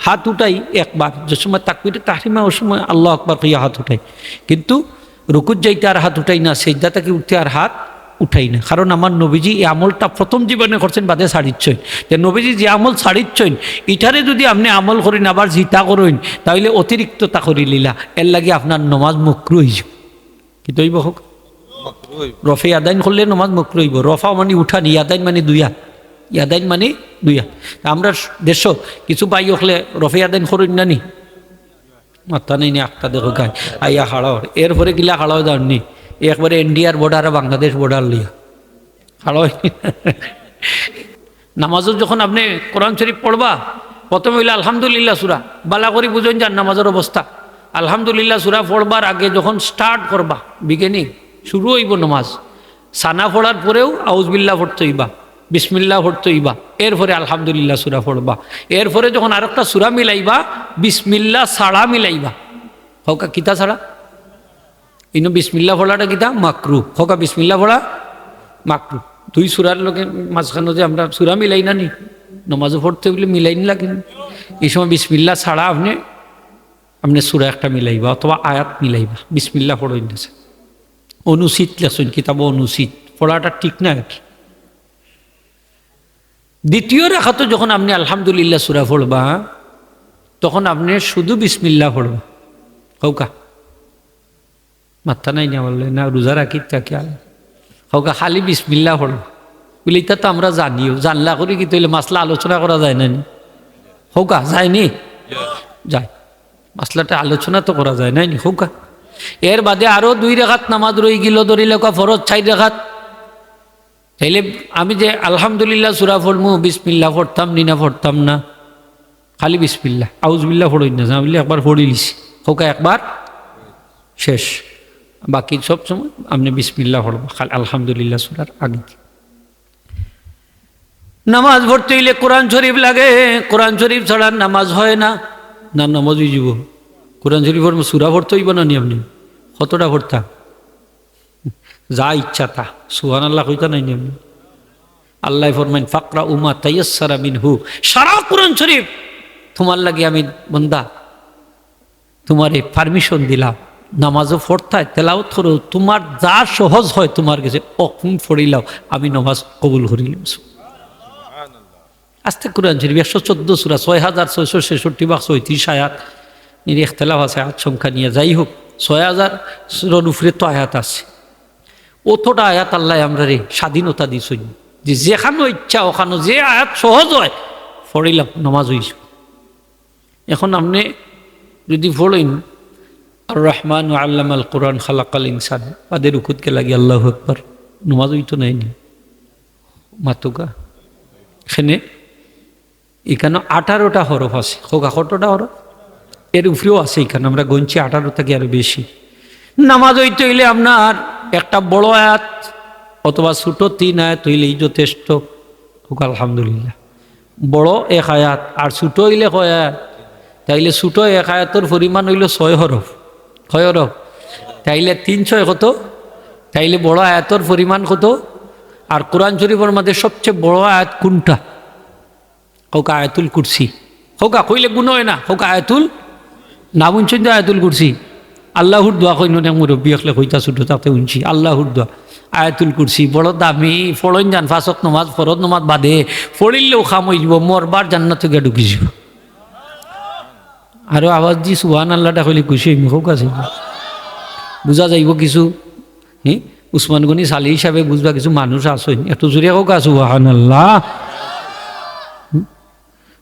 হাত উঠাই একবার, যে সময় তাকবীরে তাহরিমা ওই সময় আল্লাহু আকবার কইয়া হাত উঠাই, কিন্তু রুকুত যাইতে আর হাত উঠাই না, সেজদা থেকে উঠতে আর হাত উঠাই না। কারণ আমার নবীজি এই আমলটা প্রথম জীবনে করছেন, বাদে ছাড়িচ্ছেন। যে নবীজি যে আমল ছাড়িচ্ছেন, ইটারে যদি আপনি আমল করেন আবার জিতা করেন, তাহলে অতিরিক্ত তা করি লীলা, এর লাগে আপনার নমাজ মুকরু হইব। কি তৈব হোক রফে আদাইন করলে নমাজ মুকরু হইব। রফা মানে উঠান, ইয়াদাইন মানে দুইয়া, ইয়াদাইন মানে দুইয়া। আমরা দেশ কিছু বাই হলে রফে আদাইন করেন না নি, মাথা নেই নি একটা দেখো গায় আইয়া হাড়াওয়ার, এরপরে গিলা হাড়াও যাননি একবারে ইন্ডিয়ার বর্ডার আর বাংলাদেশ বর্ডার লিয়া হাড়াও। নামাজও যখন আপনি কোরআন শরীফ পড়বা, প্রথমে হইলে আলহামদুলিল্লাহ সূরা, বালা করে বুঝুন যান নামাজের অবস্থা। আলহামদুলিল্লাহ সূরা পড়বার আগে যখন স্টার্ট করবা, বিগিনিং শুরু হইব নামাজ, সানা পড়ার পরেও আউজবিল্লাহ পড়তে হইবা, বিসমিল্লাহ পড়তে হইবা, এরপরে আলহামদুলিল্লাহ সূরা পড়বা। এরপরে যখন আরেকটা সূরা মিলাইবা, বিসমিল্লাহ ছাড়া মিলাইবা। হোকা কিতা ছাড়া? ইনো বিসমিল্লাহ পড়াটা কিতা? মাকরু। হোকা বিসমিল্লাহ পড়া মাকরু। দুই সূরার লোকে মাঝখানে যে আমরা সূরা মিলাই না নি, নামাজও পড়তে বলে মিলাই নিলা, কিন্তু এই সময় বিসমিল্লাহ ছাড়া আপনি সূরা একটা মিলাইবা অথবা আয়াত মিলাইবা, বিসমিল্লাহ পড়ই না। অনুচিত লেখছেন কিতাব, অনুচিত পড়াটা ঠিক না। দ্বিতীয় রাখাতো যখন আপনি আলহামদুলিল্লাহ সূরা পড়বা, তখন আপনি শুধু বিসমিল্লাহ পড়বা। হোকা মাথা নাই না বললে না, রোজা রাখি তাকে হোকা খালি বিসমিল্লাহ পড়বা বলে, এটা তো আমরা জানিও, জানলা করি কি তৈলে মাসলা আলোচনা করা যায় না নি? হোকা যায়নি? যায়, মাসলাটা আলোচনা তো করা যায় নাই নি? হোকা এর বাদে আরো 2 রাকাত নামাজ রই গেল, ধরিলে ফরজ 4 রাকাত। তাইলে আমি যে আলহামদুলিল্লাহ সূরা পড়মু, বিসমিল্লাহ পড়তাম নি না? পড়তাম না, খালি বিসমিল্লাহ, আউযুবিল্লাহ পড়ই না, বলে একবার পড়ি লিছি, হোকা একবার শেষ। বাকি সব সময় আপনি বিসমিল্লাহ পড়বা খালি আলহামদুলিল্লাহ সূরার আগে। নামাজ পড়তে হইলে কোরআন শরীফ লাগে, কোরআন শরীফ ছাড়া নামাজ হয় না। না নামাজ হইব, কোরআন শরীফের সূরা পড়তে হইব না নি? আপনি কতটা পড়তা? যা ইচ্ছা তা সুবহানাল্লাহ কইতা নাই নি? আপনি আল্লাহ ফরমাইন ফাকরা উমা তায়াসসারা মিনহু, সারা কোরআন শরীফ তোমার লাগে আমি বান্দা তোমারে পারমিশন দিলাম, নামাজও পড়তায় তেলাওয়াত করো, তোমার যা সহজ হয় তোমার কাছে অকুন পড়িলাও, আমি নামাজ কবুল করিলাম। আস্তে কোরআন শরীফ 114 সূরা, 6666 বা 36 আয়াত, এর ইখতিলাফ আছে আয়াত সংখ্যা নিয়ে। যাই হোক 6000 সূরার উপরে তো আয়াত আছে। অতটা আয়াত আল্লাহ আমরা রে স্বাধীনতা দিয়েছেন যে যেখানে ইচ্ছা ওখানে যে আয়াত সহজ হয় পড়িলাম, নামাজ হইস। এখন আপনি যদি পড়েন আর রহমান আল্লামাল কোরআন খালাকাল ইনসান, তাদের উকুতকে লাগে আল্লাহু আকবার, নামাজ হইতো নাইনি মাতুকা। এখানে 18টা হরফ আছে, হোকা কতটা হরফ? এর উপরেও আছে, এখানে আমরা গণছি 18 থেকে আরো বেশি। নামাজ হইতে হইলে আপনার একটা বড় আয়াত অথবা ছোট 3 আয়াত হইলেই যথেষ্ট। হোক আলহামদুলিল্লাহ। বড় 1 আয়াত আর ছোট হইলে কয় আয়াত? তাইলে ছোট 1 আয়াতের পরিমাণ হইল 6 হরফ। 6 হরফ তাইলে 3 6 কত? তাইলে বড় আয়াতের পরিমাণ কত? আর কোরআন শরীফের মধ্যে সবচেয়ে বড় আয়াত কোনটা? হোক আয়াতুল কুরসি। হোকা কইলে গুণ হয় না, হোক আয়াতুল না বুঝছেন যে আয়াতুল কুরসি আল্লাহর দোয়া কইন না, মুরব্বী হলে কইতা ছোট তাতে উনছি আল্লাহর দোয়া। আয়াতুল কুরসি বড় দামি, ফড়ন যান 5 ওয়াক্ত নামাজ ফরজ নামাজ বাদে পড়িলেও খাম হয়ে যাব, মরবার জান্নাত থেকে ঢুকি যাব। আরো আওয়াজ দি সুবহানাল্লাহটা কইলে খুশি হইম। হোক আছে বুঝা যাইব কিছু। উসমান গনি সালি হিসাবে বুঝবা কিছু মানুষ আসেন, একটু জোরে হোক সুবহানাল্লাহ।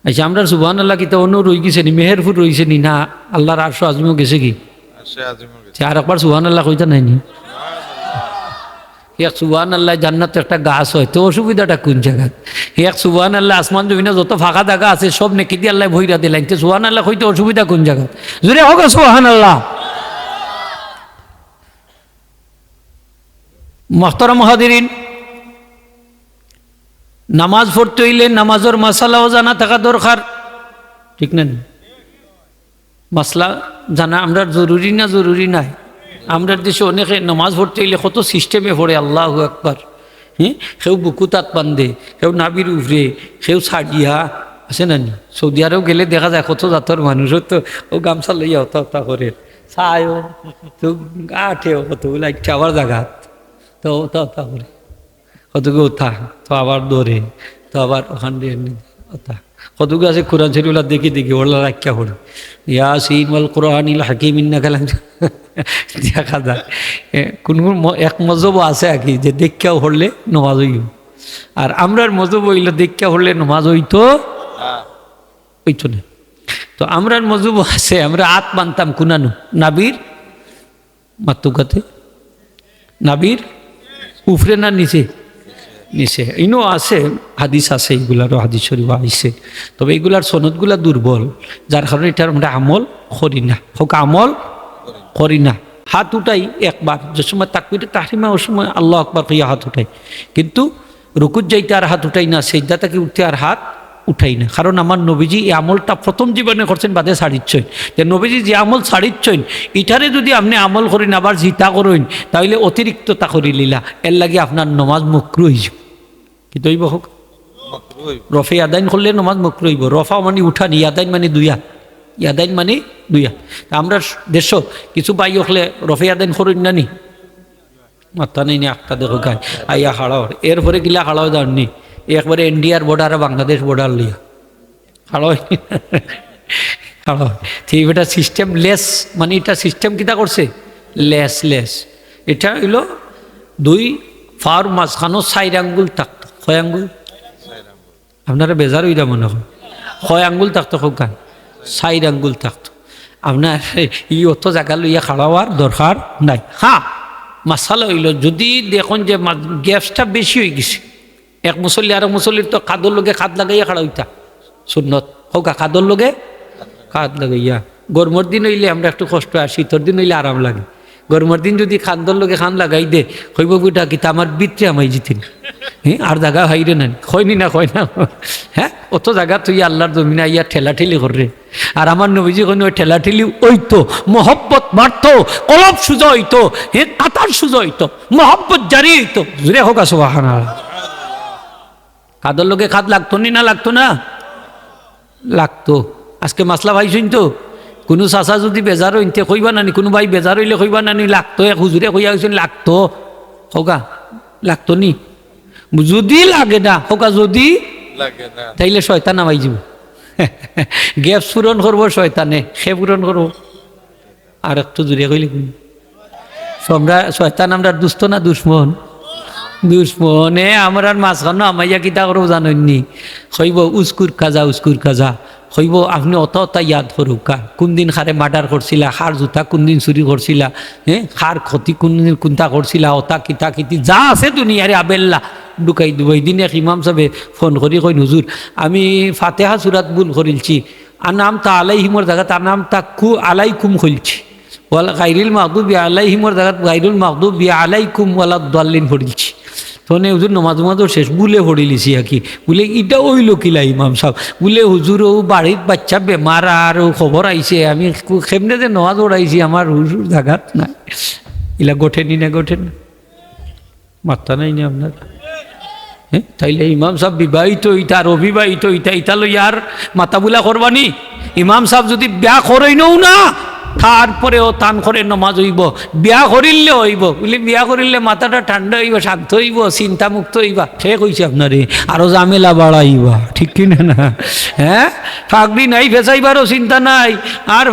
আচ্ছা আমরা সুবহানাল্লাহ কিতা অন্য রই গেছে নি? মেহেরপুর রইছে নি? না আল্লাহর আরশ আজিমও গেছে কি? আর একবার সুবহানাল্লাহ কইতা নাই নি? এক সুবহানাল্লাহ জান্নাতে একটা গাছ হয়, তো অসুবিধাটা কোন জায়গায়? এক সুবহানাল্লাহ আসমান জমিনে যত ফাঁকা জায়গা আছে সব নেকি দিয়ে আল্লাহ ভইরা দিলেন, তো সুবহানাল্লাহ কইতে অসুবিধা কোন জায়গায়? জোরে হোক সুবহানাল্লাহ। মুহতারাম হাজিরিন, নামাজ পড়তে হইলে নামাজের মাসালাও জানা থাকা দরকার, ঠিক না? মাসলা জানা আমরা জরুরি না? জরুরি নাই? আমরা দেশে অনেকে নামাজ পড়তে হইলে কত সিস্টেমে পড়ে, আল্লাহু আকবার। কেউ বুকুতাত বান্ধে, কেউ নাবির উফরে, কেউ ছাড়িয়া, আছে না নি? সৌদি আরব গেলে দেখা যায় কত জাতর মানুষও তো ও গামছা লইয়া হতা হতা করে চায়ও তো গাঠেও কতগুলো ইচ্ছা আবার জায়গাত তো হতা হতা করে কতগুলো ওঠা তো আবার দৌড়ে তো আবার ওখান দিয়ে ওঠা কতগুলো আছে কোরআন শরীফগুলো দেখি দেখি ওরা রাখা করে ইয়াসিন ওয়াল কোরআনিল হাকিম ইন্নাকা দেখা যায় কোন এক মজবও আছে আর কি যে দেখিয়াও হরলে নমাজ হইব আর আমরার মজব হইলে দেখিয়া হরলে নমাজ হইতো হইতো না তো আমরার মজব আছে আমরা হাত মানতাম কুনানো নাবির মাতুকাতে নাবির উফরে না নিচে নিচে ইনো আছে হাদিস আছে এইগুলারও হাদিস শরীফ আইছে তবে এইগুলার সনদগুলা দুর্বল যার কারণে এটার আমরা আমল করি না হোক আমল করি না হাত উঠাই একবার যে সময় তাকবীরে তাহরিমা ওই সময় আল্লাহ আকবার কইয়া হাত উঠাই কিন্তু রুকুত যাইতে আর হাত উঠাই না সেজদা থেকে উঠতে আর হাত উঠাই না কারণ আমার নবীজি এই আমলটা প্রথম জীবনে করছেন বাদে ছাড়িচ্ছেন যে নবীজি যে আমল ছাড়িচ্ছেন এটারে যদি আপনি আমল করেন আবার জিতা করেন তাহলে অতিরিক্ত তা করি লীলা এর লাগে আপনার নমাজ মুকরু হইব কি তৈব হোক রফে আদাইন করলে নমাজ মুকরু হইব রফা মানে উঠান ইয়াদাইন মানে দুইয়া ইয়াদাইন মানে দুইয়া আমরা দেশ কিছু বাই হলে রফে আদাইন করেন না নি মাথা নেই নি একটা দেখো গায় আইয়া হাড়াওয়ার এরপরে গিলা হাড়াও যাননি একবারে ইন্ডিয়ার বর্ডার আর বাংলাদেশ বর্ডার লিয়া হাড়াও হাড়াও ঠিক এটা সিস্টেম লেস মানে এটা সিস্টেম কিতা করছে লেস লেস এটা হইল দুই ফার মাঝখানো 4 আঙ্গুল থাকতো কয় আঙ্গুল আপনারা বেজার হইরা মনে হয় কয় আঙ্গুল থাকতো খুব গান 4 আঙ্গুল থাকতো আপনার ই অত জায়গা লইয়া খাড়াওয়ার দরকার নাই হ্যাঁ মাসালা হইল যদি দেখুন যে গ্যাসটা বেশি হয়ে গেছে এক মুসল্লি আর মুসল্লির তো খাদর লগে খাদ লাগাইয়া খাড়া হইতা সুন্নত হোক খাদর লগে খাদ লাগাইয়া গরমের দিন হইলে আমরা একটু কষ্ট আর শীতের দিন হইলে আরাম লাগে গরমের দিন যদি খান্দর লগে খান লাগাই দে হইব বুটা কিতা আমার বিত্রে আমায় জিতেন হ্যাঁ আর জায়গা হাইরে না কয়নি না কয় না হ্যাঁ অত জায়গা তুই আল্লাহর জমিনা ইয়া ঠেলাঠেলি করে আর আমার নবীজি কোন ওই ঠেলাঠেলি হইতো মহব্বত বাড়তো কলব সুজা হইতো হ্যাঁ কাতার সুজা হইতো মহব্বত জারি হইতো জুড়ে হোক সুবহানাল্লাহ খাদর লোকে খাদ লাগতো নি না লাগতো না লাগতো আজকে মাসলা ভাই শুনতো কোনো চাচা যদি বেজার হইতে কইবা নানি কোনো ভাই বেজার হইলে কইবা নানি লাগতো এক হুজুরে কইয়া হয়েছেন লাগতো হোকা লাগতো নি যদি লাগে না হোকা যদি তাইলে শয়তান আমাই যাব গ্যাপ পূরণ করবো শয়তানে সে পূরণ করবো আর একটু জুড়ে কইলে আমরা শয়তান আমরা দুস্থ না দুশ্মন দুশ্মনে আমার মাঝখানো আমাইয়া কিতা করবো জাননি কইব উস্কুর কাজা কইব আপনি অত ইয়াদ করুকা কোন দিন খারে মার্ডার করছিলা খার জুতা কোন দিন চুরি করছিলা হ্যাঁ খার ক্ষতি কোন দিন কোনটা করছিলা অতা কিতা কিতি যা আছে দুনিয়ারে আবেল্লা ঢুকাই দিব এই দিন এক ইমাম সাহেবে ফোন করি কই হুজুর আমি ফাতেহা সুরাত ভুল করিলছি আর নাম তা আলাইহিমর জায়গা তার নাম তা আলাইকুম খুলছি ওয়ালা গাইরুল মাগদুবি আলাইহিমর জায়গা গাইরুল মাগদুবি আলাইকুম ওয়ালা দাল্লিন পড়িলছি তখন হুজুর নমাজ শেষ বুলে পড়িলিছি আর কি বলে এটা ওইল কিলা ইমাম সাহেব বলে হুজুর ও বাড়ির বাচ্চা বেমার আর খবর আইছে আমি কেমনে যে নমাজ ওড়াইছি আমার হুজুর জায়গাত নাই ইলা গোঠেনি না গোঠেন মাত্রা নাই না আপনার হ্যাঁ তাইলে ইমাম সাহেব বিবাহিত ইটা আর অবিবাহিত ইটা লই আর মাতাবুলা করবানি ইমাম সাহেব যদি বিয়া করেই নও না তারপরেও টান করে নমাজ হইব বিয়া করিলে হইব বলে বিয়া করিলে মাথাটা ঠান্ডা হইব শান্ত হইব চিন্তামুক্ত হইবা সে কইছে আপনারে আরো ঝামেলা বাড়াইবা ঠিক কিনা না হ্যাঁ ফাগড়ি নাই ফেসাইবারও চিন্তা নাই আর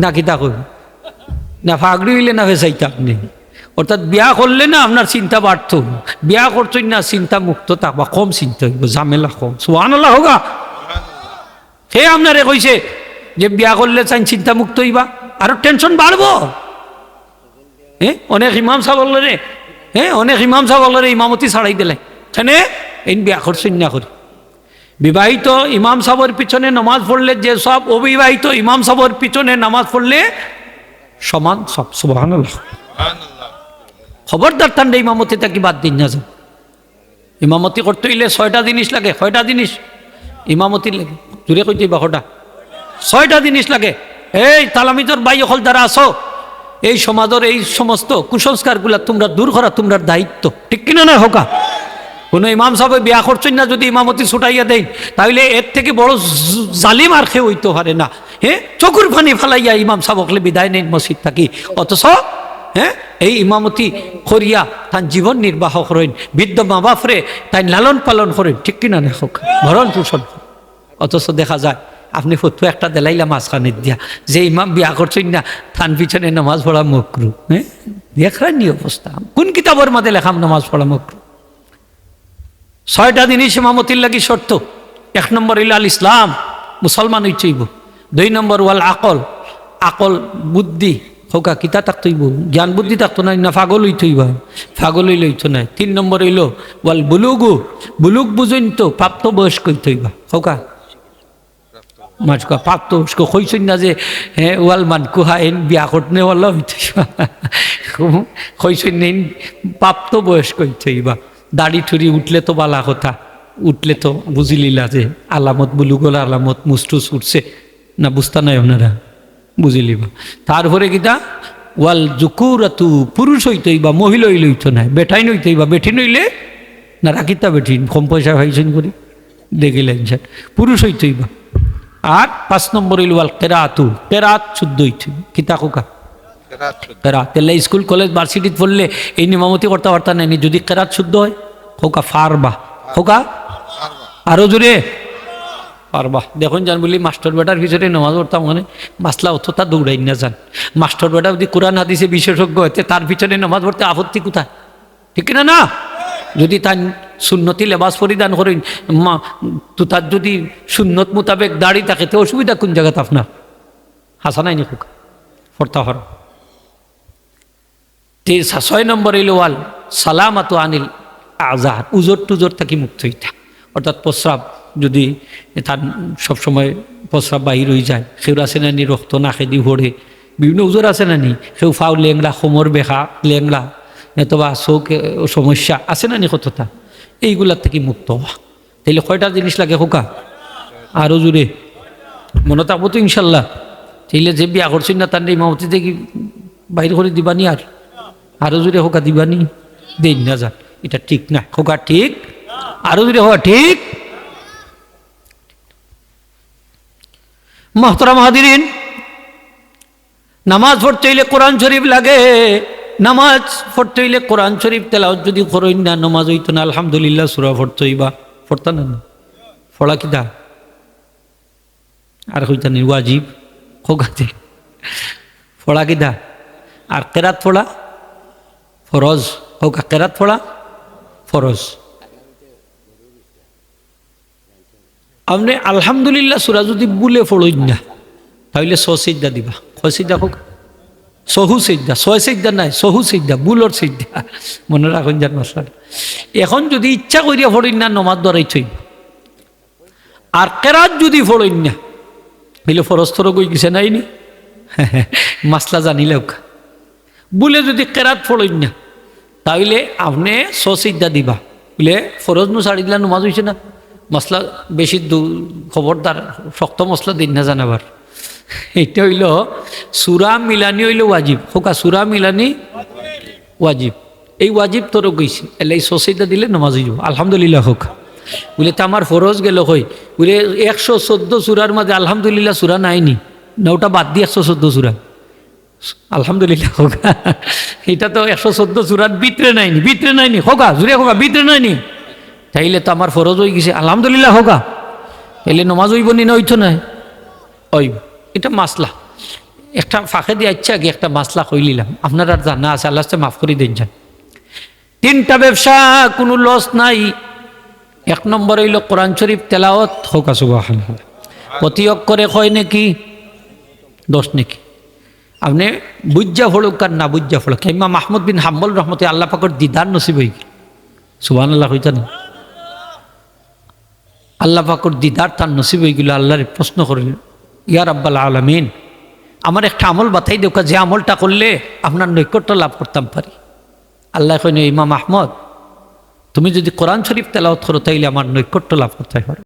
না কিতা কইব না ফাগড়ি হইলে না ফেসাইতা আপনি অর্থাৎ বিয়া করলে না আপনার চিন্তা বাড়ত বিয়া করছেন না চিন্তা মুক্ত থাকবা কম চিন্তা হইব ঝামেলা কম সুবহানাল্লাহ হোগা সে আপনারে কইছে যে বিয়া করলে চাই চিন্তা মুক্ত হইবা আরো টেনশন বাড়বো হ্যাঁ অনেক ইমাম সাহেব রে হ্যাঁ অনেক ইমাম সাহেব রে ইমামতি ছাড়াই দিলে জানে এই বিয়া করছেন না করি বিবাহিত ইমাম সাহেবের পিছনে নামাজ পড়লে যে সব অবিবাহিত ইমাম সাহেবের পিছনে নামাজ পড়লে সমান সব সুবহানাল্লাহ খবরদার ঠান্ডা ইমামতি তাকে বাদ দিন না যান ইমামতি করতে হইলে 6টা জিনিস লাগে 6টা জিনিস ইমামতি লাগে জুড়ে কইতে বাহটা 6টা জিনিস লাগে এই তালামিজর ভাই অকল দ্বারা আসো এই সমাজের এই সমস্ত কুসংস্কারগুলা তোমরা দূর করা তোমরা দায়িত্ব ঠিক কিনা না হোকা কোনো ইমাম সাহেব বিয়া করছেন না, যদি ইমামতি ছুটাইয়া দেন তাহলে এর থেকে বড় জালিম আর কেউ হইতে পারে না। হ্যাঁ, চকুর পানি ফেলাইয়া ইমাম সাহেবকে বিদায় নেন মসজিদ থাকি, অথচ হ্যাঁ এই ইমামতি করিয়া তার জীবন নির্বাহ করেন, বৃদ্ধ মা বাপরে তাই লালন পালন করেন, ঠিক কিনা না হোক, ভরণ পোষণ। অথচ দেখা যায় আপনি ফতুয়া একটা দেলাইলা মাঝখানে দিয়া যে ইমাম বিয়া করছেন না থান পিছনে নামাজ পড়া মকরু। হ্যাঁ, দেখানি অবস্থা। কোন কিতাবের মধ্যে লেখাম নামাজ পড়া মকরু? 6টা জিনিস ইমামতির লাগি শর্ত। 1 নম্বর হইল আল ইসলাম, মুসলমান হইতেইব। 2 নম্বর ওয়াল আকল, আকল বুদ্ধি হোকা কিতা থাকতেইব, জ্ঞান বুদ্ধি থাকতো না, না পাগল হইতেইবা, পাগল হইলে হইতো না। 3 নম্বর হইল ওয়াল বুলুগু, বুলুক বুঝইন তো প্রাপ্ত বয়স্ক হইতেইবা হোকা মাঝকা প্রাপ্ত বয়স্ক কইছেন না যে হ্যাঁ ওয়াল মান কুহা এন বিয়া করতে ওয়াল্লা হইতেইবা, কইছেন নেন প্রাপ্ত বয়স্ক হইতেইবা। দাড়ি ঠুরি উঠলে তো বালা কথা, উঠলে তো বুঝিলিলা যে আলামত বুলুগল আলামত মুস্টুস উঠছে না, বুঝতা নাই আপনারা, বুঝিলিবা। তারপরে কিতা ওয়াল জুকুরাতু, পুরুষ হইতেইবা, মহিলা হইলে হইতো না, বেঠাই নইতেইবা, বেঠি নইলে না রাখিতা বেঠিন কম পয়সা ভাইছেন করি দেখিলেন স্যার, পুরুষ হইতেইবা। আর 5 নম্বর হইল ওয়াল কেরাতু, কেরাত শুদ্ধ হইতে কিতা কোকা কেরাত। তাহলে স্কুল কলেজ ভার্সিটিতে পড়লে এই নিমামতি করতে পারতা নাই যদি কেরাত শুদ্ধ হয়। হোকা ফারবা, হোকা আরো জোরে পারবা। দেখুন জান বলি মাস্টার বেটার পিছনে নামাজ পড়তাম, মানে মাসলা অতটা দৌড়াই না যান। মাস্টার বেটা যদি কোরআন হাদিসে বিশেষজ্ঞ হইতে তার পিছনে নামাজ পড়তে আপত্তি কোথায়, ঠিক না? না, যদি তার সুন্নতি লেবাস পরিধান করেন তো তার যদি সুন্নত মোতাবেক দাড়ি থাকে তো অসুবিধা কোন জায়গাতে আপনার? হাসা নাই নি খোকা পড়তা হর। 6 নম্বর হইল ওয়াল সালামাত আনিল আজার, উজোর টুজোর থাকি মুক্ত হইতা। অর্থাৎ প্রস্রাব যদি তার সবসময় প্রস্রাব বাহির হয়ে যায়, সেও আছে না নি রক্ত না খেদি ভরে, বিভিন্ন উজোর আছে না নি, সেও ফাও লেংলা, কোমর বেখা লেংলা, নতুবা চোখ সমস্যা আছে না নি কতটা, এইগুলার থেকে মুক্ত হওয়া। তাইলে কয়টা জিনিস লাগে হোকা? আরও জোরে মনে থাকবো তো ইনশাল্লাহ। তাইলে যে বিয়া করছেন না তার ইমামতি থেকে বাইর করে দিবানি, আর আরো জোরে হোকা দিবানি, দেন না যান, এটা ঠিক না হোকা, ঠিক আরো জোরে হওয়া ঠিক। মোহতারাম হাজিরিন, নামাজ পড়তে হইলে কোরআন শরীফ লাগে। নামাজ পড়তে হইলে কোরআন শরীফ তেলাওয়াত যদি করেন না নামাজ হইতো না। আলহামদুলিল্লাহ সূরা পড়তে হইবা, পড়তা না পড়া কিতা আর হইতা নি ওয়াজিব হোকাতে পড়া কিতা, আর কেরাত পড়া ফরজ হোকা, কেরাত পড়া ফরজ। আপনি আলহামদুলিল্লাহ সূরা যদি বুলে পড়ইন না তাহলে 100 সিজদা দিবা। কয় সিজদা হোক? সহু সিজদা, 6 সিজদা নাই, সহু সিজদা, বুলর সিজদা, মনে রাখুন যান মশলা। এখন যদি ইচ্ছা করিয়া পড়ইন না নমাজ ধরাই থইব। আর কেরাত যদি পড়ইন না তাহলে ফরজ থর গই গেছে নাইনি, মাসলা জানিলেও। বুলে যদি কেরাত পড়ইন না তাহলে আপনি 100 সিজদা দিবা, বলে ফরজ নু ছাড়ি দিলা নমাজ হইছে না। মশলা বেশি খবরদার শক্ত মশলা দিন না জানাবার। এটা হইল সূরা মিলানি হইল ওয়াজিব হোকা, সূরা মিলানি ওয়াজিব, এই ওয়াজিব তোর গইছে এলে 100 সিজদা দিলে নামাজ হইব। আলহামদুলিল্লাহ হোক বলে তো আমার ফরজ গেল কই, বলে 114 সূরার মাঝে আলহামদুলিল্লাহ সূরা নাইনি না, ওটা বাদ দিয়ে 114 সূরা। আলহামদুলিল্লাহ হোক, এটা তো 114 সূরার ভিতরে নাইনি, ভিতরে নাইনি হোকা, জুড়ে হোকা ভিতরে নাইনি, তাইলে তো আমার ফরজ হয়ে গেছে। আলহামদুলিল্লাহ হোকা, এলে নমাজ হইব নি না হইতো না ওই। এটা মাসলা একটা ফাঁকে দিয়ে ইচ্ছা কি একটা মাসলা কইলিলাম, আপনার আর জানা আছে, আল্লাহ মাফ করে দিন যান। 3টা ব্যবসা কোনো লস নাই। 1 নম্বর হইল কোরআন শরীফ তেলাওয়াত হোকা সুবহানাল্লাহ, প্রতি অক্ষরে কয় নাকি 10 নাকি। আপনি বুজ্জা ফড়ুক আর না বুজ্জা ফড়ুক, ইমাম মাহমুদ বিন হাম্বল রহমতে আল্লাহ পাকের দিদার নসিব হয়ে গেল। সুবহানাল্লাহ হইতা না, আল্লাহ পাকের দিদার তার নসিব হয়ে গেল। আল্লাহর প্রশ্ন করিল, ইয়া রাব্বাল আলামিন, আমার একটা আমল বাতাই দেওয়া যে আমলটা করলে আপনার নৈকট্য লাভ করতাম পারি। আল্লাহ কইল, ইমাম আহমদ তুমি যদি কোরআন শরীফ তেলাওয়াত করো তাইলে আমার নৈকট্য লাভ করতে পারো।